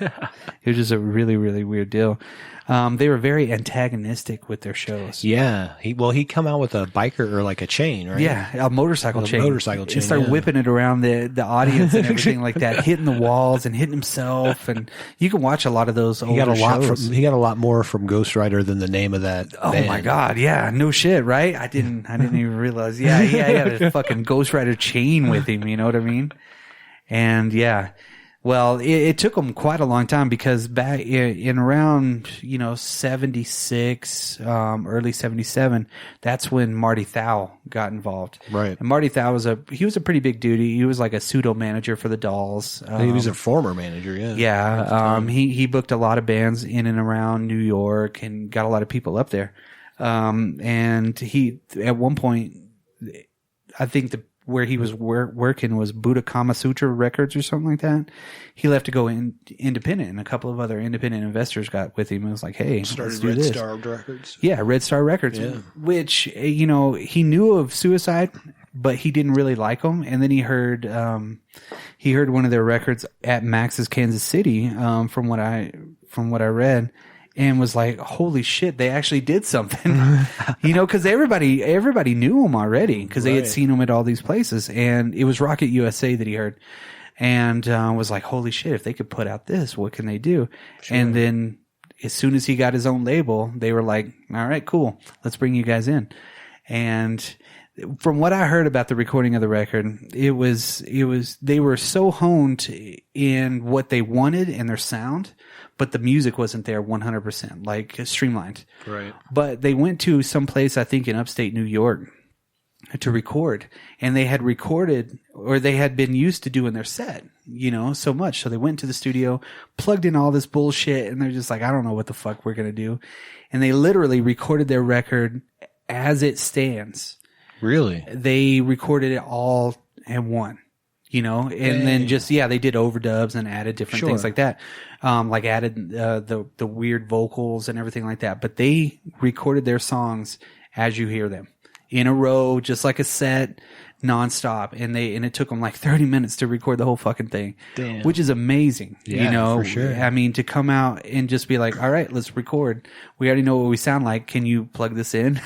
It was just a really, really weird deal. They were very antagonistic with their shows. Yeah. He come out with a biker or like a chain, right? Yeah, a motorcycle chain. And started whipping it around the audience and everything like that, hitting the walls and hitting himself. And you can watch a lot of those older shows. He got a lot more from Ghost Rider than the name of that band. My God. Yeah. No shit. Right. I didn't even realize. Yeah. He had a fucking Ghost Rider chain with him. You know what I mean? And yeah. Well, it took them quite a long time because back in around, 76, early 77, that's when Marty Thau got involved. Right. And Marty Thau was a pretty big dude. He was like a pseudo manager for the Dolls. He was a former manager. Yeah. Yeah. He booked a lot of bands in and around New York and got a lot of people up there. And he, at one point, I think where he was working was Buddha Kama Sutra Records or something like that. He left to go independent, and a couple of other independent investors got with him and was like, hey, started Red Star Records. Yeah, Red Star Records, which, he knew of Suicide, but he didn't really like them. And then he heard one of their records at Max's Kansas City, from what I read. And was like, holy shit, they actually did something, because everybody knew him already because they had seen him at all these places. And it was Rocket USA that he heard and was like, holy shit, if they could put out this, what can they do? Sure. And then as soon as he got his own label, they were like, all right, cool, let's bring you guys in. And from what I heard about the recording of the record, it was they were so honed in what they wanted and their sound, but the music wasn't there 100%, like streamlined. Right. But they went to some place, I think in upstate New York, to record, and they had recorded, or they had been used to doing their set, so much. So they went to the studio, plugged in all this bullshit, and they're just like, I don't know what the fuck we're going to do. And they literally recorded their record as it stands. Really? They recorded it all in one, and then they did overdubs and added different things like that. Like added the weird vocals and everything like that. But they recorded their songs as you hear them in a row, just like a set, nonstop. And it took them like 30 minutes to record the whole fucking thing. Damn. Which is amazing. Yeah, for sure. I mean, to come out and just be like, all right, let's record. We already know what we sound like. Can you plug this in?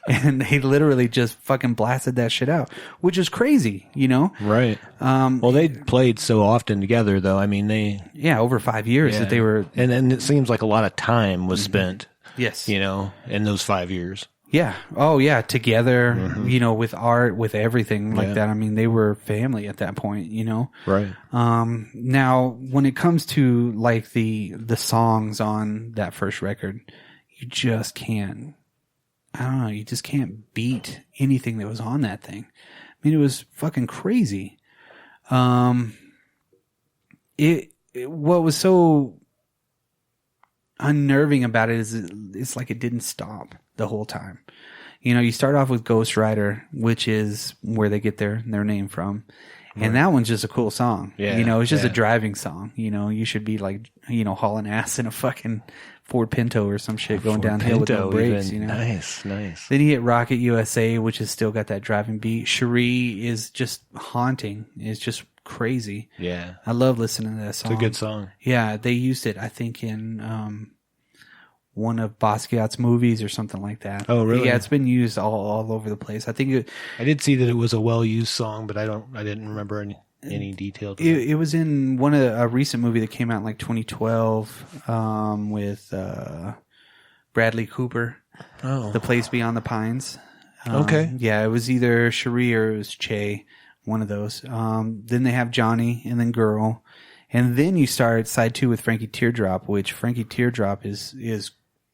And they literally just fucking blasted that shit out, which is crazy, Right. Well, they played so often together, though. I mean, over 5 years that they were. And it seems like a lot of time was spent. Yes. In those 5 years. Yeah. Oh, yeah. Together, with art, with everything like that. I mean, they were family at that point, Right. Now, when it comes to like the songs on that first record, you just can't, I don't know, you just can't beat anything that was on that thing. I mean, it was fucking crazy. What was so unnerving about it is it's like it didn't stop the whole time. You start off with Ghost Rider, which is where they get their name from. And that one's just a cool song. Yeah. It's just a driving song. You should be like, hauling ass in a fucking Ford Pinto or some shit going downhill with no brakes, Nice. Then you hit Rocket USA, which has still got that driving beat. Cherie is just haunting. It's just crazy. Yeah. I love listening to that song. It's a good song. Yeah. They used it, I think, in, one of Basquiat's movies or something like that. Oh, really? Yeah, it's been used all over the place. I think I did see that it was a well-used song, but I didn't remember any details. It was in a recent movie that came out in like 2012 with Bradley Cooper. Oh. The Place Beyond the Pines. Okay. Yeah, it was either Cherie or it was Che, one of those. Then they have Johnny and then Girl. And then you start side 2 with Frankie Teardrop, which Frankie Teardrop is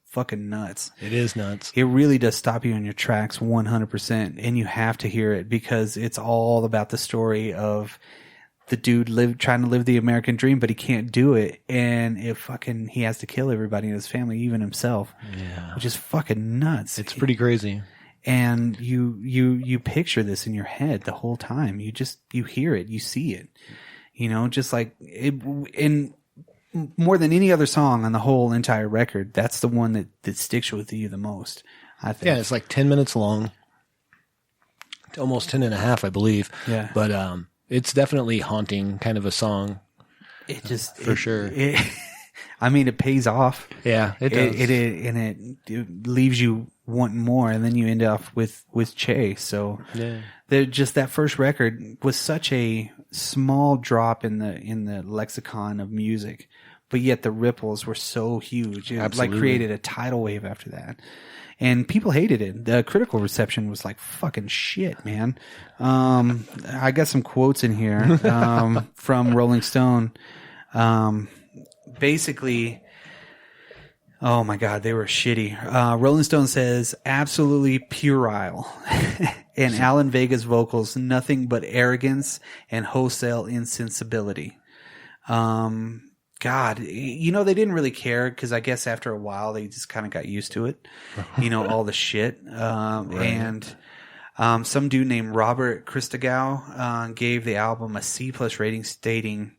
fucking nuts. It is nuts. It really does stop you in your tracks 100%, and you have to hear it because it's all about the story of the dude trying to live the American dream, but he can't do it, and he has to kill everybody in his family, even himself. Yeah, which is fucking nuts. It's pretty crazy. And you picture this in your head the whole time. You hear it, you see it, just like it in. More than any other song on the whole entire record, that's the one that sticks with you the most, I think. Yeah, it's like 10 minutes long. Almost 10 and a half, I believe. Yeah. But it's definitely haunting kind of a song. it just for sure. I mean, it pays off. Yeah, it does. It leaves you wanting more, and then you end up with Che. So just that first record was such a small drop in the lexicon of music, but yet the ripples were so huge. It like created a tidal wave after that. And people hated it. The critical reception was like fucking shit, man. I got some quotes in here from Rolling Stone. Basically, oh my God, they were shitty. Rolling Stone says, absolutely puerile. And Alan Vega's vocals, nothing but arrogance and wholesale insensibility. God, they didn't really care because I guess after a while they just kind of got used to it, all the shit. And some dude named Robert Christgau gave the album a C+ rating, stating,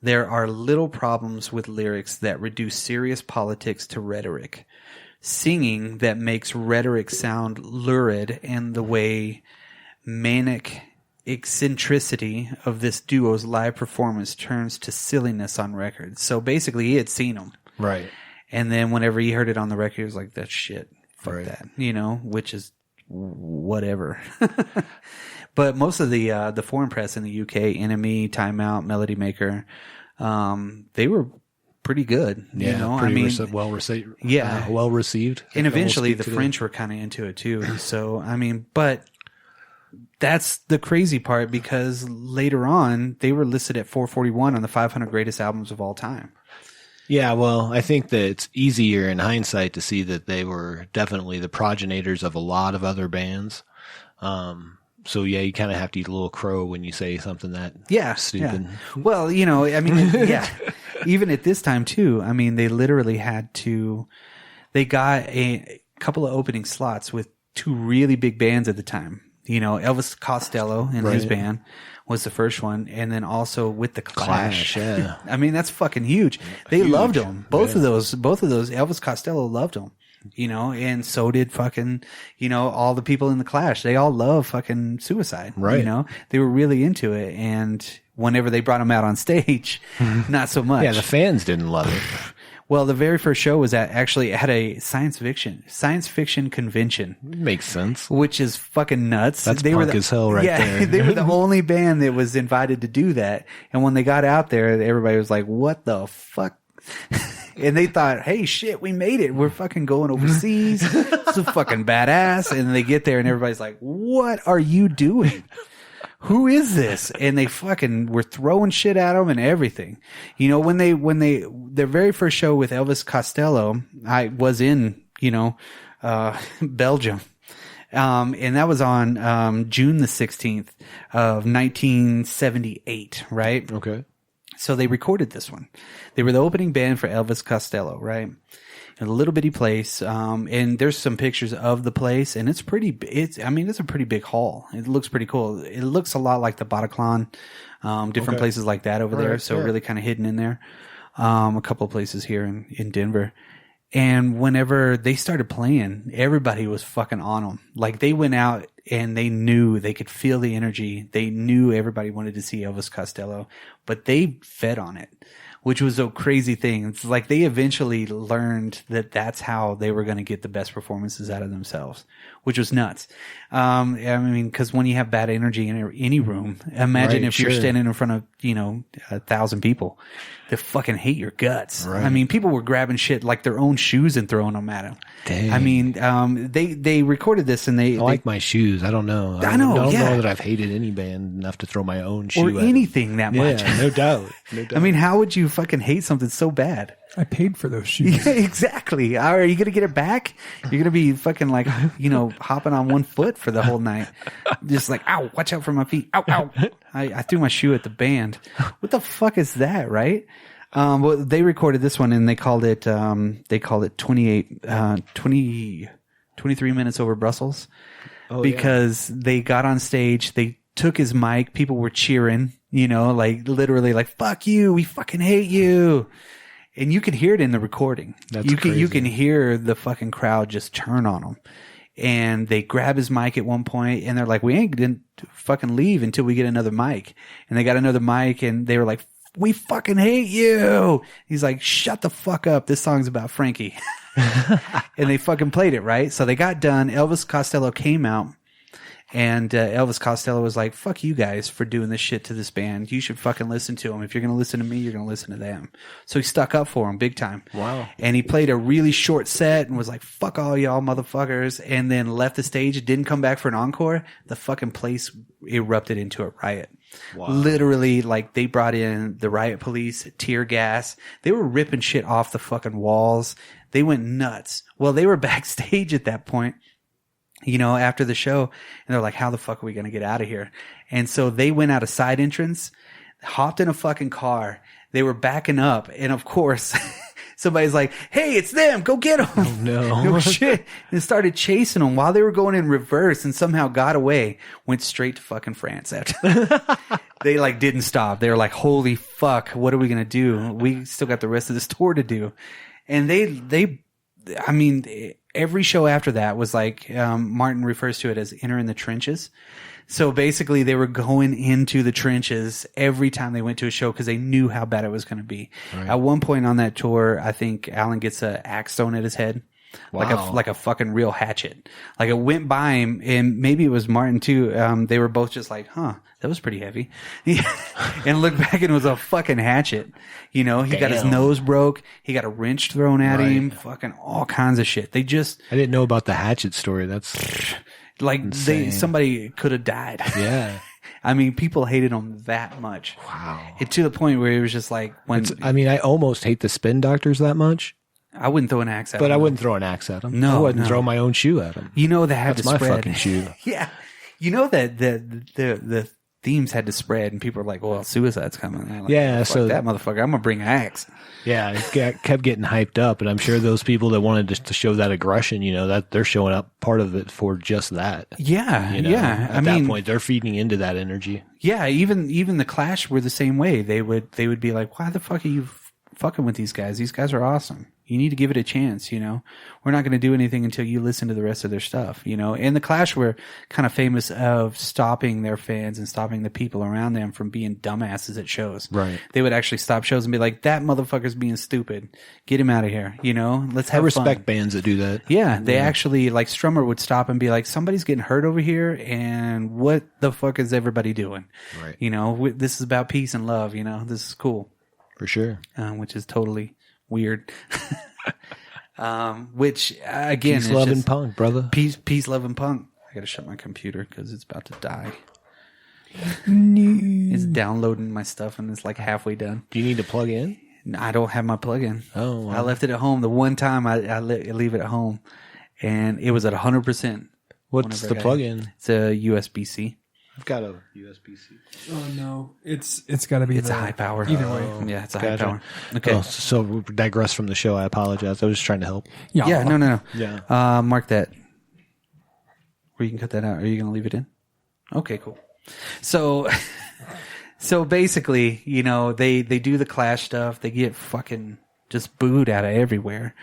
there are little problems with lyrics that reduce serious politics to rhetoric, singing that makes rhetoric sound lurid, and the way manic eccentricity of this duo's live performance turns to silliness on record. So basically he had seen them. Right. And then whenever he heard it on the record, he was like, that's shit. Fuck that. Which is whatever. But most of the foreign press in the UK, NME, Time Out, Melody Maker, they were pretty good. Well received. Yeah. Well received. And eventually the French were kind of into it too. So, but that's the crazy part, because later on they were listed at 441 on the 500 greatest albums of all time. Yeah, well, I think that it's easier in hindsight to see that they were definitely the progenitors of a lot of other bands. So yeah, you kind of have to eat a little crow when you say something that stupid. Yeah. Well, yeah. Even at this time too, they literally they got a couple of opening slots with two really big bands at the time. Elvis Costello and his band was the first one, and then also with the Clash. Yeah. That's fucking huge. They loved him. Both of those. Elvis Costello loved him. And so did fucking, all the people in the Clash. They all love fucking Suicide. Right. They were really into it, and whenever they brought him out on stage, not so much. Yeah, the fans didn't love it. Well, the very first show was actually at a science fiction convention. Makes sense. Which is fucking nuts. That's punk as hell there. Yeah, they were the only band that was invited to do that. And when they got out there, everybody was like, what the fuck? And they thought, hey, shit, we made it. We're fucking going overseas. It's fucking badass. And they get there and everybody's like, what are you doing? Who is this? And they fucking were throwing shit at them and everything. When their very first show with Elvis Costello, I was in, Belgium. And that was on, June the 16th of 1978, right? Okay. So they recorded this one. They were the opening band for Elvis Costello, right? In a little bitty place. And there's some pictures of the place, and it's a pretty big hall. It looks pretty cool. It looks a lot like the Bataclan, different places like that over there. So really kind of hidden in there. A couple of places here in Denver. And whenever they started playing, everybody was fucking on them. Like they went out and they knew, they could feel the energy. They knew everybody wanted to see Elvis Costello, but they fed on it, which was a crazy thing. It's like they eventually learned that that's how they were going to get the best performances out of themselves, which was nuts. Because when you have bad energy in any room, imagine if you're standing in front of, 1,000 people that fucking hate your guts. Right. People were grabbing shit like their own shoes and throwing them at them. Dang. They recorded this and I like my shoes. I don't know. I don't know that I've hated any band enough to throw my own shoe or anything that much. Yeah, no doubt. How would you fucking hate something so bad? I paid for those shoes. Yeah, exactly. Are you going to get it back? You're going to be fucking like, hopping on one foot for the whole night. Just like, ow, watch out for my feet. Ow, ow. I threw my shoe at the band. What the fuck is that, right? Well, they recorded this one and they called it 23 minutes over Brussels. Because they got on stage, they took his mic, people were cheering, like literally like, fuck you, we fucking hate you. And you can hear it in the recording. You can hear the fucking crowd just turn on him. And they grab his mic at one point and they're like, we ain't gonna fucking leave until we get another mic. And they got another mic and they were like, we fucking hate you. He's like, shut the fuck up. This song's about Frankie. And they fucking played it, right? So they got done. Elvis Costello came out. And Elvis Costello was like, fuck you guys for doing this shit to this band. You should fucking listen to them. If you're going to listen to me, you're going to listen to them. So he stuck up for them big time. Wow. And he played a really short set and was like, fuck all y'all motherfuckers. And then left the stage. Didn't come back for an encore. The fucking place erupted into a riot. Wow. Literally, like, they brought in the riot police, tear gas. They were ripping shit off the fucking walls. They went nuts. Well, they were backstage at that point, you know, after the show, and they're like, how the fuck are we going to get out of here? And so they went out a side entrance, hopped in a fucking car. They were backing up. And of course, somebody's like, hey, it's them. Go get them. Oh, no. No shit. And started chasing them while they were going in reverse and somehow got away. Went straight to fucking France after that. They like didn't stop. They were like, holy fuck, what are we going to do? We still got the rest of this tour to do. And I mean, every show after that was like, Martin refers to it as entering the trenches. So basically they were going into the trenches every time they went to a show because they knew how bad it was going to be. Right. At one point on that tour, I think Alan gets an axe thrown at his head. Wow. Like a fucking real hatchet. Like it went by him, and maybe it was Martin too. They were both just like, huh, that was pretty heavy. And look back and it was a fucking hatchet. You know, he got his nose broke. He got a wrench thrown at him. Fucking all kinds of shit. I didn't know about the hatchet story. That's like somebody could have died. Yeah. I mean, people hated him that much. Wow. To the point where it was just like I almost hate the Spin Doctors that much. I wouldn't throw an axe at him. But I wouldn't throw an axe at him. No. I wouldn't throw my own shoe at him. You know, they had That's to spread. my fucking shoe. Yeah. You know that the themes had to spread, and people were like, well, suicide's coming. Like, yeah. Fuck so that motherfucker, I'm going to bring an axe. Yeah. It kept getting hyped up. And I'm sure those people that wanted to show that aggression, you know, that they're showing up part of it for just that. Yeah. You know, yeah. At that point, they're feeding into that energy. Yeah. Even the Clash were the same way. They would be like, why the fuck are you fucking with these guys? These guys are awesome. You need to give it a chance, you know. We're not going to do anything until you listen to the rest of their stuff, you know. And the Clash were kind of famous of stopping their fans and stopping the people around them from being dumbasses at shows. Right. They would actually stop shows and be like, that motherfucker's being stupid. Get him out of here, you know. Let's have fun. I respect bands that do that. Yeah, they actually, like, Strummer would stop and be like, somebody's getting hurt over here, and what the fuck is everybody doing? Right. You know, this is about peace and love, you know. This is cool. For sure. Which is totally weird. Which again, peace, love, and punk, brother. Peace, love, and punk. I gotta shut my computer because it's about to die. It's downloading my stuff and it's like halfway done. Do you need to plug in? I don't have my plug-in. Oh, wow. I left it at home. The one time I leave it at home, and it was at 100%. What's the plug-in? It's a USB-C. I've got a USB-C. Oh no, it's got to be. It's a high power. Either way, yeah, it's a high power. Okay, so we digress from the show. I apologize. I was just trying to help. Yeah, no. Yeah. Mark that. Or you can cut that out. Are you going to leave it in? Okay, cool. So basically, you know, they do the Clash stuff. They get fucking just booed out of everywhere.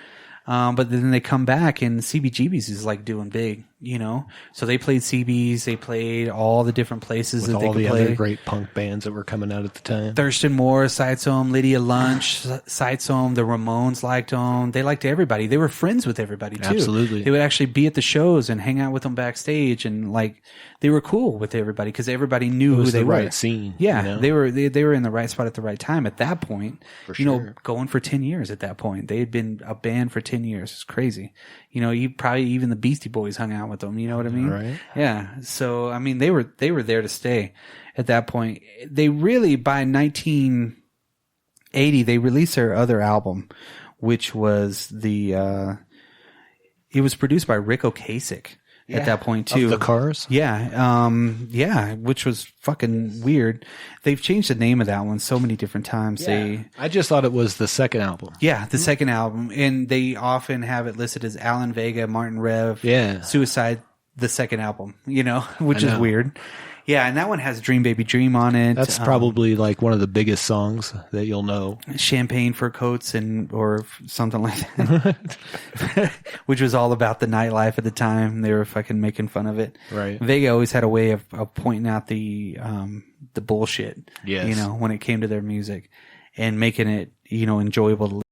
But then they come back and CBGB's is like doing big, you know? So they played CB's, they played all the different places that they could play. All the other great punk bands that were coming out at the time. Thurston Moore cites them, Lydia Lunch cites them, the Ramones liked them. They liked everybody. They were friends with everybody too. Absolutely. They would actually be at the shows and hang out with them backstage, and like they were cool with everybody because everybody knew who they were. Right scene. Yeah, you know? they were in the right spot at the right time at that point. For you know, going for 10 years at that point. They had been a band for 10 years. It's crazy. You know, even the Beastie Boys hung out with them. You know what I mean? Right. Yeah. So I mean, they were there to stay at that point. They really, by 1980, they released their other album, which was it was produced by Rick Ocasek. At that point too. Of the Cars? Yeah, which was fucking weird. They've changed the name of that one so many different times. Yeah. I just thought it was the second album. Yeah, the second album. And they often have it listed as Alan Vega, Martin Rev, yeah. Suicide, the second album, you know, which is weird. Yeah, and that one has Dream Baby Dream on it. That's probably like one of the biggest songs that you'll know. Champagne for Coats or something like that. Which was all about the nightlife at the time. They were fucking making fun of it. Right. Vega always had a way of pointing out the bullshit. Yes. When it came to their music and making it, enjoyable to